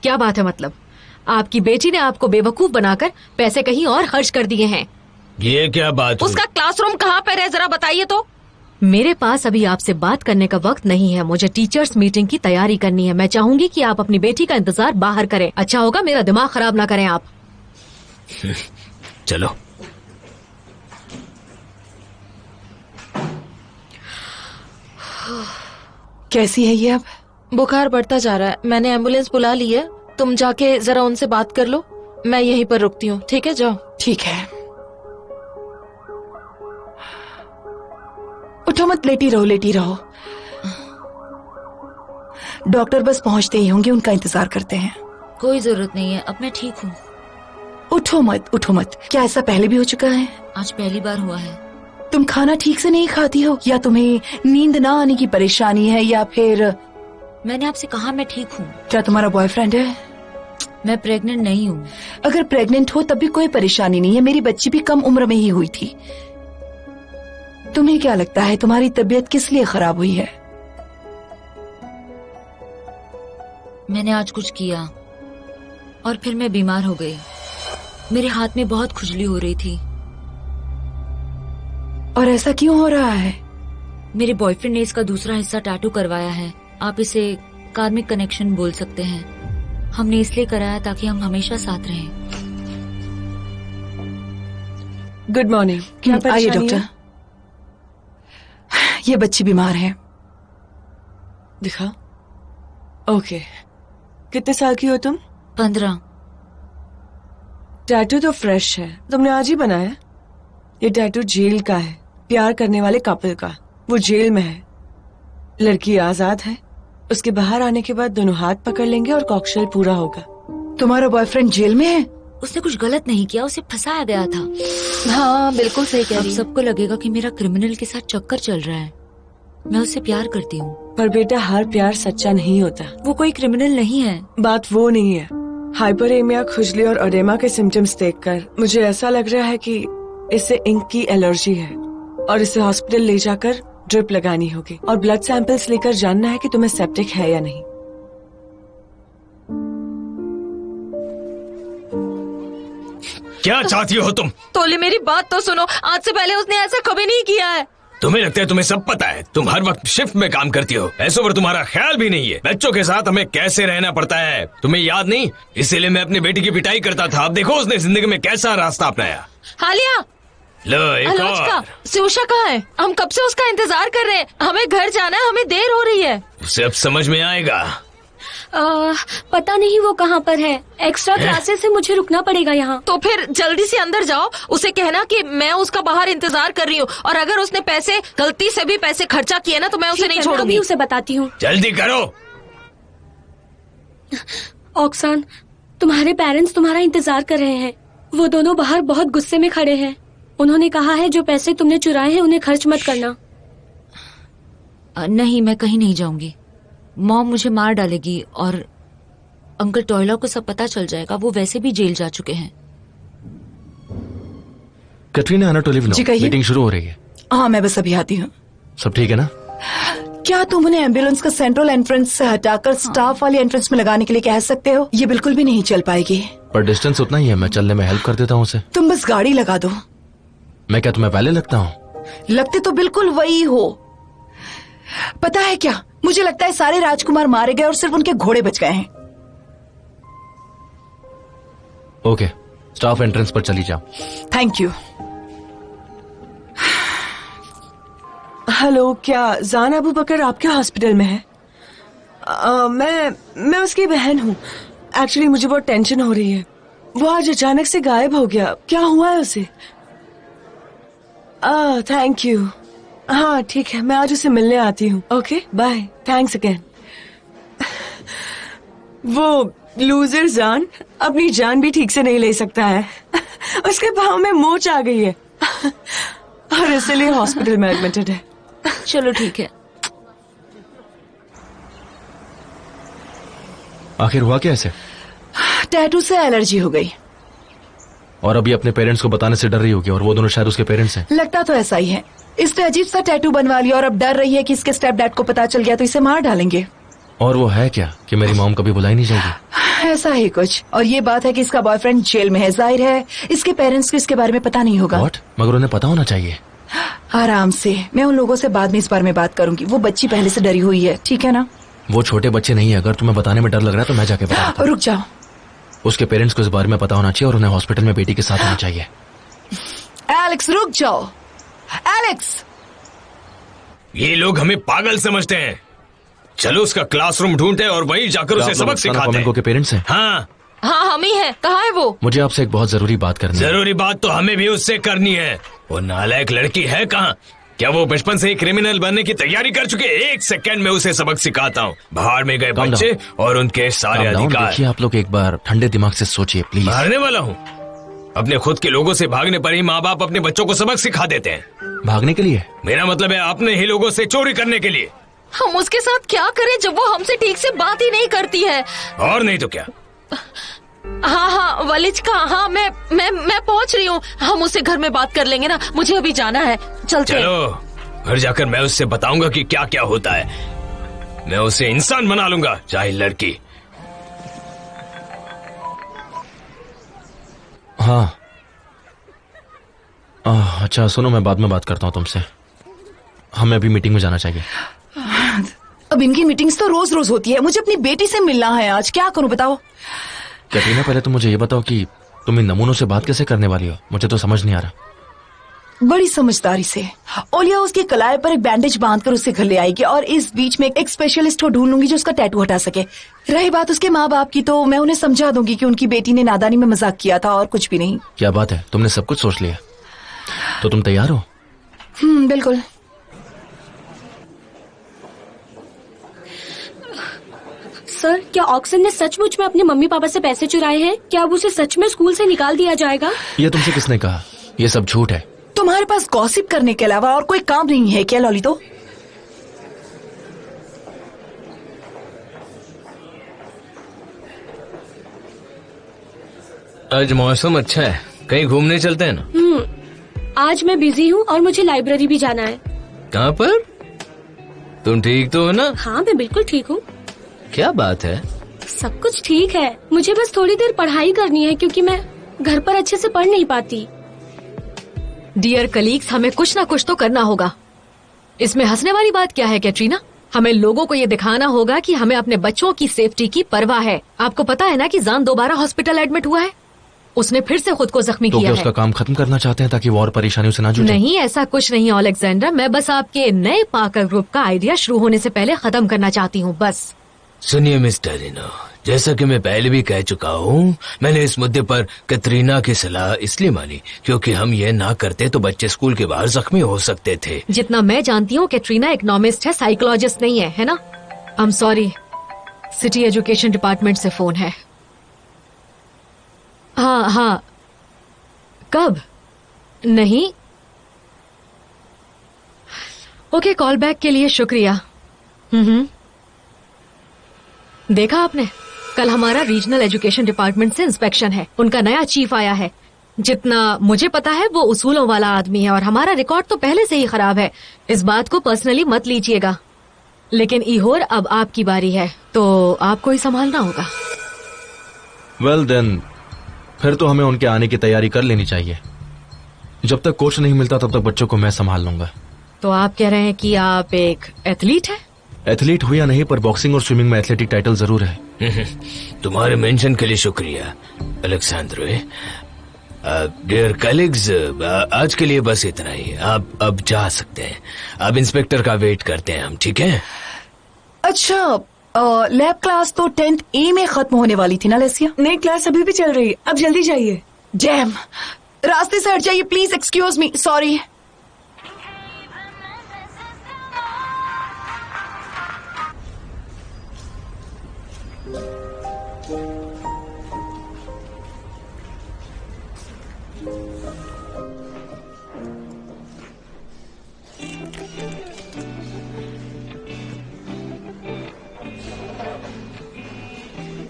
क्या बात है मतलब? आपकी बेटी ने आपको बेवकूफ बनाकर पैसे कहीं और खर्च कर दिए हैं। ये क्या बात हुई? उसका क्लासरूम कहाँ पर है, जरा बताइए तो। मेरे पास अभी आपसे बात करने का वक्त नहीं है। मुझे टीचर्स मीटिंग की तैयारी करनी है। मैं चाहूंगी कि आप अपनी बेटी का इंतजार बाहर करें। अच्छा होगा, मेरा दिमाग खराब ना करें आप। चलो। कैसी है ये अब? बुखार बढ़ता जा रहा है। मैंने एम्बुलेंस बुला ली है। तुम जाके जरा उनसे बात कर लो। मैं यहीं पर रुकती हूँ। ठीक है, जाओ। ठीक है। उठो मत, लेटी रहो लेटी रहो। डॉक्टर बस पहुंचते ही होंगे, उनका इंतजार करते हैं। कोई जरूरत नहीं है, अब मैं ठीक हूँ। उठो मत, उठो मत। क्या ऐसा पहले भी हो चुका है? आज पहली बार हुआ है। तुम खाना ठीक से नहीं खाती हो, या तुम्हें नींद ना आने की परेशानी है, या फिर मैंने आपसे कहा मैं ठीक हूँ। क्या तुम्हारा बॉयफ्रेंड है? मैं प्रेग्नेंट नहीं हूँ। अगर प्रेग्नेंट हो तब भी कोई परेशानी नहीं है, मेरी बच्ची भी कम उम्र में ही हुई थी। तुम्हें क्या लगता है तुम्हारी तबीयत किस लिए खराब हुई है? मैंने आज कुछ किया और फिर मैं बीमार हो गई। मेरे हाथ में बहुत खुजली हो रही थी। और ऐसा क्यों हो रहा है? मेरे बॉयफ्रेंड ने इसका दूसरा हिस्सा टैटू करवाया है। आप इसे कार्मिक कनेक्शन बोल सकते हैं। हमने इसलिए कराया ताकि हम हमेशा साथ रहें। Good morning. क्या आइए परेशानी डॉक्टर। है? ये बच्ची बीमार है। दिखा। ओके, कितने साल की हो तुम? 15। टैटू तो फ्रेश है, तुमने आज ही बनाया? ये टैटू जेल का है, प्यार करने वाले कपल का। वो जेल में है, लड़की आजाद है। उसके बाहर आने के बाद दोनों हाथ पकड़ लेंगे और कॉकटेल पूरा होगा। तुम्हारा बॉयफ्रेंड जेल में है? उसने कुछ गलत नहीं किया, उसे फंसाया गया था। हाँ बिल्कुल सही कह अब रही है। सबको लगेगा कि मेरा क्रिमिनल के साथ चक्कर चल रहा है। मैं उससे प्यार करती हूँ। पर बेटा, हर प्यार सच्चा नहीं होता। वो कोई क्रिमिनल नहीं है। बात वो नहीं है। हाइपरेमिया, खुजली और अडेमा के सिम्टम्स देखकर मुझे ऐसा लग रहा है कि इसे इंक की एलर्जी है और इसे हॉस्पिटल ले जाकर ड्रिप लगानी होगी और ब्लड सैंपल्स लेकर जानना है कि तुम्हें सेप्टिक है या नहीं। क्या चाहती हो तुम? तोली मेरी बात तो सुनो, आज से पहले उसने ऐसा कभी नहीं किया है। तुम्हें लगता है तुम्हें सब पता है? तुम हर वक्त शिफ्ट में काम करती हो, ऐसों पर तुम्हारा ख्याल भी नहीं है। बच्चों के साथ हमें कैसे रहना पड़ता है तुम्हें याद नहीं? इसीलिए मैं अपनी बेटी की पिटाई करता था। अब देखो उसने जिंदगी में कैसा रास्ता अपनाया। हालिया, लो एक अनुष्का, और। सुषा कहाँ है? हम कब से उसका इंतजार कर रहे हैं। हमें घर जाना है, हमें देर हो रही है। उसे अब समझ में आएगा। पता नहीं वो कहाँ पर है। एक्स्ट्रा क्लासेस से मुझे रुकना पड़ेगा यहाँ। तो फिर जल्दी से अंदर जाओ, उसे कहना कि मैं उसका बाहर इंतजार कर रही हूँ, और अगर उसने पैसे गलती से भी पैसे खर्चा किए ना तो मैं उसे नहीं मैं छोड़ूंगी। अभी उसे बताती हूँ। जल्दी करो। ऑक्सान, तुम्हारे पेरेंट्स तुम्हारा इंतजार कर रहे हैं। वो दोनों बाहर बहुत गुस्से में खड़े हैं। उन्होंने कहा है जो पैसे तुमने चुराए हैं उन्हें खर्च मत करना। नहीं, मैं कहीं नहीं जाऊंगी। मॉम मुझे मार डालेगी और अंकल टॉयला को सब पता चल जाएगा। वो वैसे भी जेल जा चुके हैं। कैटरीना अनाटोलिवना, जी कहिए। मीटिंग शुरू हो रही है। हाँ मैं बस अभी आती हूँ। सब ठीक है ना? क्या तुम उन्हें एम्बुलेंस का सेंट्रल एंट्रेंस से हटाकर स्टाफ वाली एंट्रेंस में लगाने के लिए कह सकते हो? ये बिल्कुल भी नहीं चल पाएगी। पर डिस्टेंस उतना ही है, मैं चलने में हेल्प कर देता हूँ उसे। तुम बस गाड़ी लगा दो। मैं क्या तुम्हें पहले लगता हूँ? लगते तो बिल्कुल वही हो। पता है क्या, मुझे लगता है सारे राजकुमार मारे गए और सिर्फ उनके घोड़े बच गए हैं। ओके, स्टाफ एंट्रेंस पर चली जाओ। Thank you. हेलो, क्या जान अबू बकर आपके हॉस्पिटल में है? मैं उसकी बहन हूँ। एक्चुअली मुझे बहुत टेंशन हो रही है। वो आज अचानक से गायब हो गया। क्या हुआ है उसे? Thank you. हाँ ठीक है, मैं आज उसे मिलने आती हूँ। Okay bye, thanks again. वो लूजर जान अपनी जान भी ठीक से नहीं ले सकता है। उसके पाँव में मोच आ गई है और इसलिए हॉस्पिटल में एडमिटेड है। चलो ठीक है। आखिर हुआ क्या ऐसे? टैटू से एलर्जी हो गई। और अभी अपने पेरेंट्स को बताने से डर रही होगी, और वो दोनों शायद उसके पेरेंट्स हैं। लगता तो ऐसा ही है। इसने अजीब सा टैटू बनवा लिया और अब डर रही है कि इसके स्टेप डैड को पता चल गया तो इसे मार डालेंगे। और वो है क्या कि मेरी मॉम कभी बुलाई नहीं जाएगी? ऐसा ही कुछ। और ये बात है कि इसका बॉयफ्रेंड जेल में है। जाहिर है इसके पेरेंट्स को इसके बारे में पता नहीं होगा। What? मगर उन्हें पता होना चाहिए। आराम से, मैं उन लोगों से बाद में इस बारे में बात करूंगी। वो बच्ची पहले से डरी हुई है, ठीक है ना? वो छोटे बच्चे नहीं है। अगर तुम्हें बताने में डर लग रहा है तो मैं जाके बताता हूं। रुक जाओ। उसके पेरेंट्स को इस बारे में पता होना चाहिए और उन्हें हॉस्पिटल में बेटी के साथ होना चाहिए। एलेक्स रुक जाओ। एलेक्स, ये लोग हमें पागल समझते हैं। चलो उसका क्लासरूम ढूंढते हैं और वहीं जाकर उसे सबक सिखाते हैं। के पेरेंट्स हैं? हाँ हाँ हम ही है। कहाँ है वो? मुझे आपसे एक बहुत जरूरी बात करनी है। जरूरी बात तो हमें भी उससे करनी है। वो नालायक लड़की है कहाँ? क्या वो बचपन से ही क्रिमिनल बनने की तैयारी कर चुके? एक सेकंड में उसे सबक सिखाता हूँ। बाहर में गए बच्चे और उनके सारे अधिकार। देखिए, आप लोग एक बार ठंडे दिमाग से सोचिए प्लीज। मारने वाला हूँ? अपने खुद के लोगों से भागने पर ही माँ बाप अपने बच्चों को सबक सिखा देते हैं। भागने के लिए? मेरा मतलब है अपने ही लोगों से चोरी करने के लिए। हम उसके साथ क्या करें जब वो हमसे ठीक से बात ही नहीं करती है? और नहीं तो क्या। हाँ वलिचका, हाँ मैं पहुंच रही हूँ। हम उससे घर में बात कर लेंगे ना, मुझे अभी जाना है। चलते हैं। चलो घर जाकर मैं उससे बताऊंगा कि क्या क्या होता है। मैं उसे इंसान बना लूंगा, चाहे लड़की। हाँ अच्छा सुनो, मैं बाद में बात करता हूँ तुमसे। हमें अभी मीटिंग में जाना चाहिए। अब इनकी मीटिंग्स तो रोज रोज होती है। मुझे अपनी बेटी से मिलना है आज, क्या करूं बताओ। कैटरीना, पहले तुम मुझे ये बताओ कि तुम इन नमूनों से बात कैसे करने वाली हो? मुझे तो समझ नहीं आ रहा। बड़ी समझदारी से ओलिया उसकी कलाई पर एक बैंडेज बांधकर उसे घर ले आएगी और इस बीच में एक स्पेशलिस्ट को ढूंढ लूंगी जो उसका टैटू हटा सके। रही बात उसके माँ बाप की, तो मैं उन्हें समझा दूंगी कि उनकी बेटी ने नादानी में मजाक किया था और कुछ भी नहीं। क्या बात है, तुमने सब कुछ सोच लिया। तो तुम तैयार हो? बिल्कुल। सर, क्या ऑक्सन ने सचमुच में अपने मम्मी पापा से पैसे चुराए हैं? क्या अब उसे सच में स्कूल से निकाल दिया जाएगा? ये तुमसे किसने कहा? ये सब झूठ है। तुम्हारे पास गॉसिप करने के अलावा और कोई काम नहीं है क्या लॉली? तो आज मौसम अच्छा है, कहीं घूमने चलते हैं ना? आज मैं बिजी हूँ और मुझे लाइब्रेरी भी जाना है। कहाँ पर? तुम ठीक तो हो ना? हाँ मैं बिल्कुल ठीक हूँ। क्या बात है? सब कुछ ठीक है, मुझे बस थोड़ी देर पढ़ाई करनी है क्योंकि मैं घर पर अच्छे से पढ़ नहीं पाती। डियर कलीग्स, हमें कुछ ना कुछ तो करना होगा। इसमें हंसने वाली बात क्या है कैटरीना? हमें लोगों को ये दिखाना होगा कि हमें अपने बच्चों की सेफ्टी की परवाह है। आपको पता है ना कि जान दोबारा हॉस्पिटल एडमिट हुआ है। उसने फिर से खुद को जख्मी तो किया क्या उसका काम खत्म करना चाहते हैं ताकि वो और परेशानियों से ना जूझे? नहीं, ऐसा कुछ नहीं अलेक्जेंडर। मैं बस आपके नए पाकर ग्रुप का आइडिया शुरू होने से पहले खत्म करना चाहती हूँ, बस। सुनिए मिस्टर रिनो, जैसा कि मैं पहले भी कह चुका हूँ, मैंने इस मुद्दे पर कैटरीना की सलाह इसलिए मानी क्योंकि हम ये ना करते तो बच्चे स्कूल के बाहर जख्मी हो सकते थे। जितना मैं जानती हूँ कैटरीना इकोनॉमिस्ट है, साइकोलॉजिस्ट नहीं है ना? I am sorry, city education department से फोन है। हाँ कब? नहीं, ओके, कॉल बैक के लिए शुक्रिया। देखा आपने, कल हमारा रीजनल एजुकेशन डिपार्टमेंट से इंस्पेक्शन है। उनका नया चीफ आया है। जितना मुझे पता है वो उसूलों वाला आदमी है और हमारा रिकॉर्ड तो पहले से ही खराब है। इस बात को पर्सनली मत लीजिएगा, लेकिन इहोर अब आपकी बारी है तो आपको ही संभालना होगा। वेल देन, फिर तो हमें उनके आने की तैयारी कर लेनी चाहिए। जब तक कोच नहीं मिलता तब तक बच्चों को मैं संभाल लूंगा। तो आप कह रहे हैं कि आप एक एथलीट हैं? एथलीट हो या नहीं, पर बॉक्सिंग और स्विमिंग में एथलेटिक टाइटल जरूर है। तुम्हारे मेंशन के लिए शुक्रिया अलेक्जेंड्रो। डियर कलीग्स, आज के लिए बस इतना ही। आप अब जा सकते हैं। अब इंस्पेक्टर का वेट करते हैं हम, ठीक है? अच्छा, लैब क्लास तो 10th A में खत्म होने वाली थी ना लेसिया? नहीं, क्लास अभी भी चल रही है। अब जल्दी जाइए। डैम, रास्ते से हट जाइए प्लीज। Excuse me, sorry.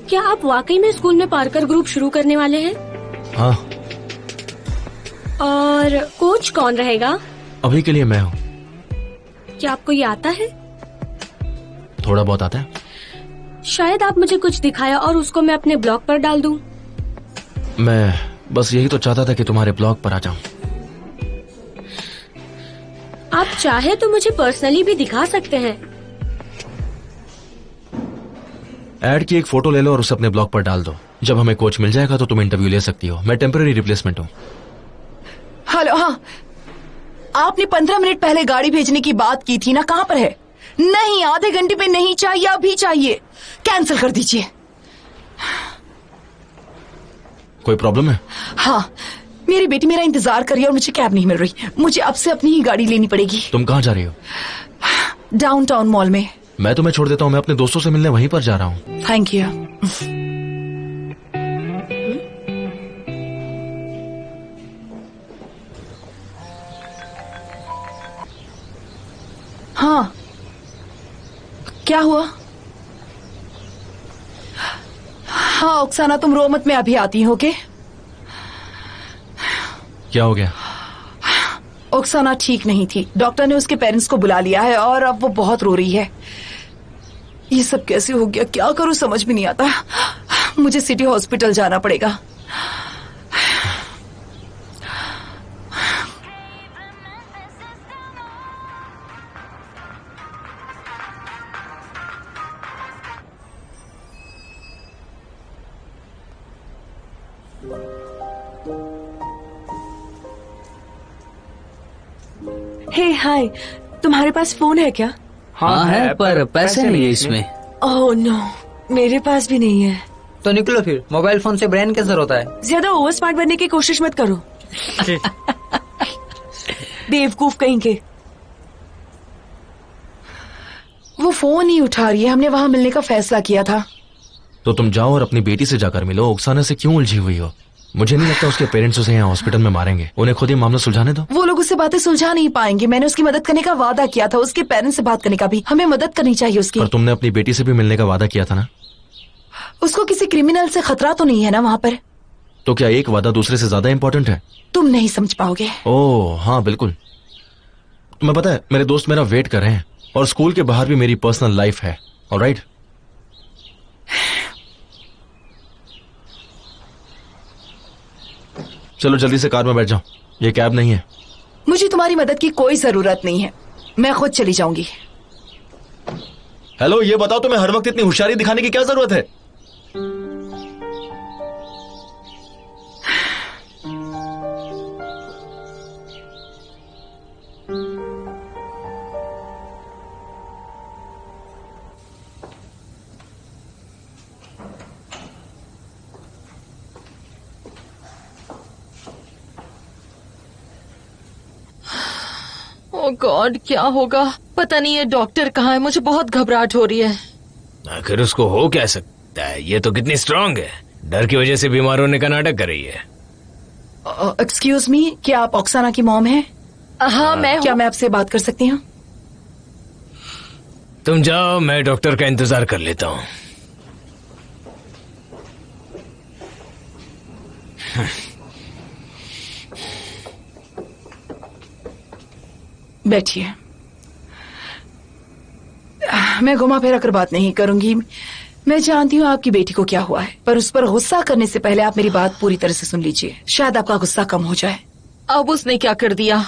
क्या आप वाकई में स्कूल में पार्कर ग्रुप शुरू करने वाले हैं? हाँ। और कोच कौन रहेगा? अभी के लिए मैं हूँ। क्या आपको ये आता है? थोड़ा बहुत आता है। शायद आप मुझे कुछ दिखाया और उसको मैं अपने ब्लॉग पर डाल दूं। मैं बस यही तो चाहता था कि तुम्हारे ब्लॉग पर आ जाऊं। आप चाहे तो मुझे पर्सनली भी दिखा सकते हैं। एड की एक फोटो ले लो और उसे अपने ब्लॉग पर डाल दो। जब हमें कोच मिल जाएगा तो तुम इंटरव्यू ले सकती हो। मैं टेम्पररी रिप्लेसमेंट हूँ। हेलो, हाँ, आपने 15 मिनट पहले गाड़ी भेजने की बात की थी ना, कहाँ पर है? नहीं, आधे घंटे में नहीं चाहिए, अभी चाहिए। कैंसिल कर दीजिए। कोई प्रॉब्लम है? हाँ, मेरी बेटी मेरा इंतजार कर रही है और मुझे कैब नहीं मिल रही। मुझे अब से अपनी ही गाड़ी लेनी पड़ेगी। तुम कहाँ जा रही हो? डाउनटाउन मॉल में। मैं तुम्हें छोड़ देता हूँ, मैं अपने दोस्तों से मिलने वहीं पर जा रहा हूँ। Thank you. हाँ, क्या हुआ? हाँ ओक्साना, तुम रो मत, मैं अभी आती हूँ। ओके? क्या हो गया? ओक्साना ठीक नहीं थी, डॉक्टर ने उसके पेरेंट्स को बुला लिया है और अब वो बहुत रो रही है। ये सब कैसे हो गया, क्या करूं समझ में नहीं आता। मुझे सिटी हॉस्पिटल जाना पड़ेगा। हे हाय, तुम्हारे पास फोन है क्या? हाँ है, पर पैसे नहीं है इसमें। ओह नो, मेरे पास भी नहीं है। तो निकलो फिर, मोबाइल फोन से ब्रेन कैंसर होता है। ज्यादा ओवर स्मार्ट बनने की कोशिश मत करो। बेवकूफ कहीं के। वो फोन नहीं उठा रही है, हमने वहां मिलने का फैसला किया था। तो तुम जाओ और अपनी बेटी से जाकर मिलो। ओक्साना से क्यों उलझी हुई हो? मुझे नहीं लगता उसके पेरेंट्स उसे यहाँ हॉस्पिटल में मारेंगे। उन्हें खुद ही मामला सुलझाने दो। वो लोग उससे बातें सुलझा नहीं पाएंगे। मैंने उसकी मदद करने का वादा किया था, उसके पेरेंट्स से बात करने का भी। हमें मदद करनी चाहिए उसकी। पर तुमने अपनी बेटी से भी मिलने का वादा किया था ना? उसको किसी क्रिमिनल से खतरा तो नहीं है ना वहाँ पर? तो क्या एक वादा दूसरे से ज्यादा इंपॉर्टेंट है? तुम नहीं समझ पाओगे। ओह हाँ बिल्कुल। तुम्हें पता है मेरे दोस्त मेरा वेट कर रहे हैं और स्कूल के बाहर भी मेरी पर्सनल लाइफ है। ऑलराइट? चलो जल्दी से कार में बैठ जाओ, ये कैब नहीं है। मुझे तुम्हारी मदद की कोई जरूरत नहीं है, मैं खुद चली जाऊंगी। हेलो, ये बताओ तुम्हें हर वक्त इतनी होशियारी दिखाने की क्या जरूरत है? ओह गॉड, क्या होगा पता नहीं है। डॉक्टर कहाँ है? मुझे बहुत घबराहट हो रही है। आखिर उसको हो क्या सकता है? ये तो कितनी स्ट्रांग है, डर की वजह से बीमार होने का नाटक कर रही है। एक्सक्यूज मी, क्या आप ओक्साना की मॉम हैं? हाँ मैं हूँ। क्या मैं आपसे बात कर सकती हूँ? तुम जाओ, मैं डॉक्टर का इंतजार कर लेता हूँ। बैठिए। मैं घुमा फिरा कर बात नहीं करूंगी। मैं जानती हूँ आपकी बेटी को क्या हुआ है, पर उस पर गुस्सा करने से पहले आप मेरी बात पूरी तरह से सुन लीजिए, शायद आपका गुस्सा कम हो जाए। अब उसने क्या कर दिया?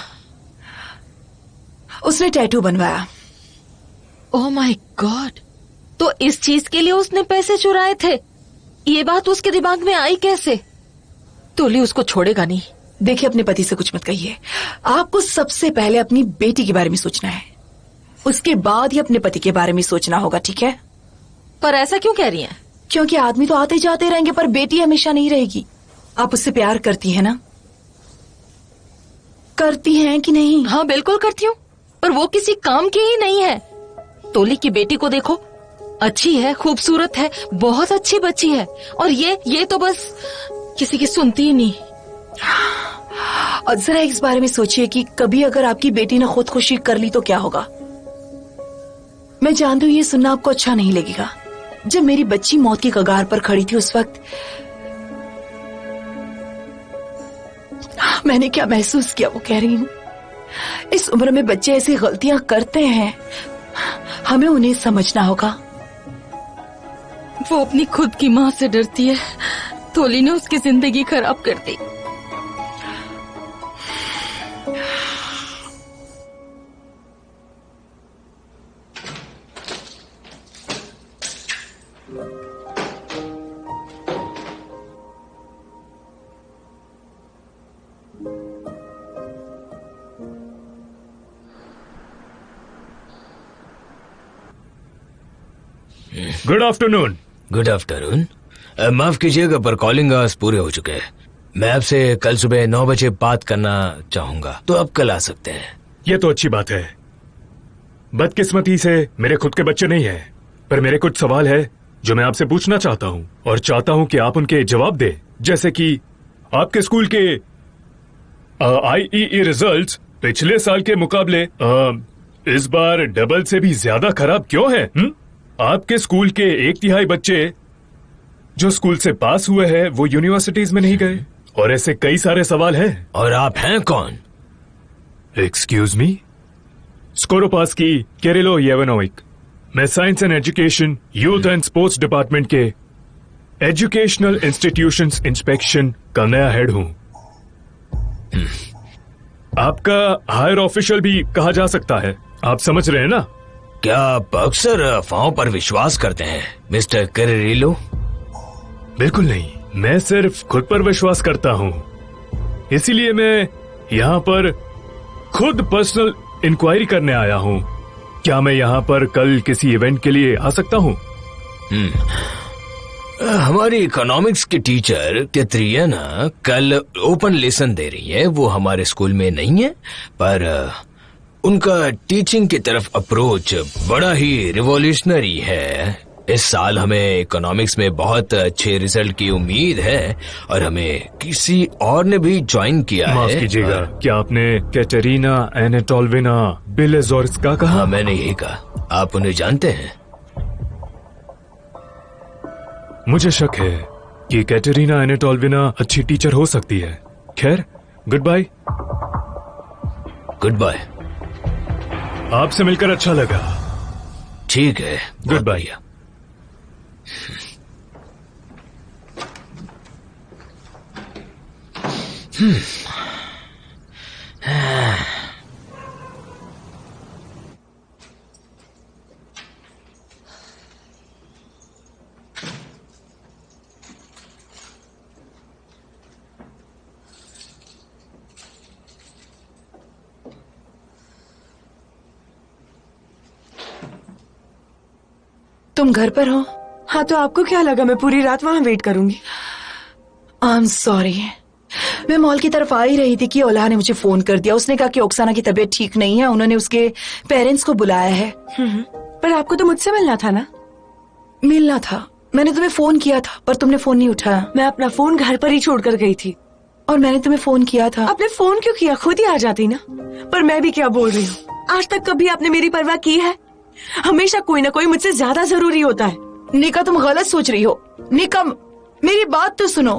उसने टैटू बनवाया। ओह माय गॉड, तो इस चीज के लिए उसने पैसे चुराए थे? ये बात उसके दिमाग में आई कैसे? तोली उसको छोड़ेगा नहीं। देखिए, अपने पति से कुछ मत कहिए। आपको सबसे पहले अपनी बेटी के बारे में सोचना है, उसके बाद ही अपने पति के बारे में सोचना होगा, ठीक है? पर ऐसा क्यों कह रही हैं? क्योंकि आदमी तो आते जाते रहेंगे, पर बेटी हमेशा नहीं रहेगी। आप उससे प्यार करती हैं ना? करती हैं कि नहीं? हाँ बिल्कुल करती हूँ, पर वो किसी काम की ही नहीं है। तोली की बेटी को देखो, अच्छी है, खूबसूरत है, बहुत अच्छी बच्ची है, और ये तो बस किसी की सुनती ही नहीं। और जरा इस बारे में सोचिए कि कभी अगर आपकी बेटी ने खुदकुशी कर ली तो क्या होगा। मैं जानती हूँ ये सुनना आपको अच्छा नहीं लगेगा। जब मेरी बच्ची मौत की कगार पर खड़ी थी, उस वक्त मैंने क्या महसूस किया वो कह रही हूँ। इस उम्र में बच्चे ऐसी गलतियां करते हैं, हमें उन्हें समझना होगा। वो अपनी खुद की माँ से डरती है। तोली ने उसकी जिंदगी खराब कर दी। Good afternoon. Good afternoon. माफ कीजिएगा, पर कॉलिंग आवर्स पूरे हो चुके हैं। मैं आपसे कल सुबह 9 बजे बात करना चाहूंगा, तो आप कल आ सकते हैं। ये तो अच्छी बात है। बदकिस्मती से मेरे खुद के बच्चे नहीं हैं, पर मेरे कुछ सवाल है जो मैं आपसे पूछना चाहता हूँ, और चाहता हूँ कि आप उनके जवाब दें। जैसे कि आपके स्कूल के IEE रिजल्ट्स पिछले साल के मुकाबले इस बार डबल से भी ज्यादा खराब क्यों है? आपके स्कूल के 1/3 बच्चे जो स्कूल से पास हुए हैं वो यूनिवर्सिटीज में नहीं गए, और ऐसे कई सारे सवाल हैं। और आप हैं कौन? Excuse me? स्कोरोपास की केरिलो येवनोविक। मैं science and education, youth and sports department के एजुकेशनल इंस्टीट्यूशंस इंस्पेक्शन का नया हेड हूं। आपका हायर ऑफिशियल भी कहा जा सकता है, आप समझ रहे हैं ना? क्या आप अक्सर अफवाहों पर विश्वास करते हैं मिस्टर करेरिलो? बिल्कुल नहीं, मैं सिर्फ खुद पर विश्वास करता हूं। इसीलिए मैं यहाँ पर खुद पर्सनल इंक्वायरी करने आया हूं। क्या मैं यहाँ पर कल किसी इवेंट के लिए आ सकता हूं? हमारी इकोनॉमिक्स की टीचर कैटरीना कल ओपन लेसन दे रही है। वो हमारे स्कूल में नहीं है, पर उनका टीचिंग की तरफ अप्रोच बड़ा ही रिवॉल्यूशनरी है। इस साल हमें इकोनॉमिक्स में बहुत अच्छे रिजल्ट की उम्मीद है, और हमें किसी और ने भी ज्वाइन किया है। माफ कीजिएगा, क्या आपने कैटरीना एनाटोल्विना बिलेजोर्स्का कहा? हाँ, मैंने यही कहा। आप उन्हें जानते हैं? मुझे शक है कि कैटरीना एनाटोल्विना अच्छी टीचर हो सकती है। खैर, गुड बाय। Good bye. आपसे मिलकर अच्छा लगा। ठीक है, गुड बाय। तुम घर पर हो? हाँ, तो आपको क्या लगा मैं पूरी रात वहाँ वेट करूंगी? I am sorry. मैं मॉल की तरफ आ ही रही थी कि ओला ने मुझे फोन कर दिया। उसने कहा कि ओक्साना की तबीयत ठीक नहीं है, उन्होंने उसके पेरेंट्स को बुलाया है। पर आपको तो मुझसे मिलना था ना? मिलना था। मैंने तुम्हें फोन किया था, पर तुमने फोन नहीं उठाया। मैं अपना फोन घर पर ही छोड़ कर गई थी। और मैंने तुम्हें फोन किया था। आपने फोन क्यों किया? खुद ही आ जाती ना। पर मैं भी क्या बोल रही हूँ, आज तक कभी आपने मेरी परवाह की है? हमेशा कोई ना कोई मुझसे ज्यादा जरूरी होता है। निका, तुम गलत सोच रही हो। निका, मेरी बात तो सुनो।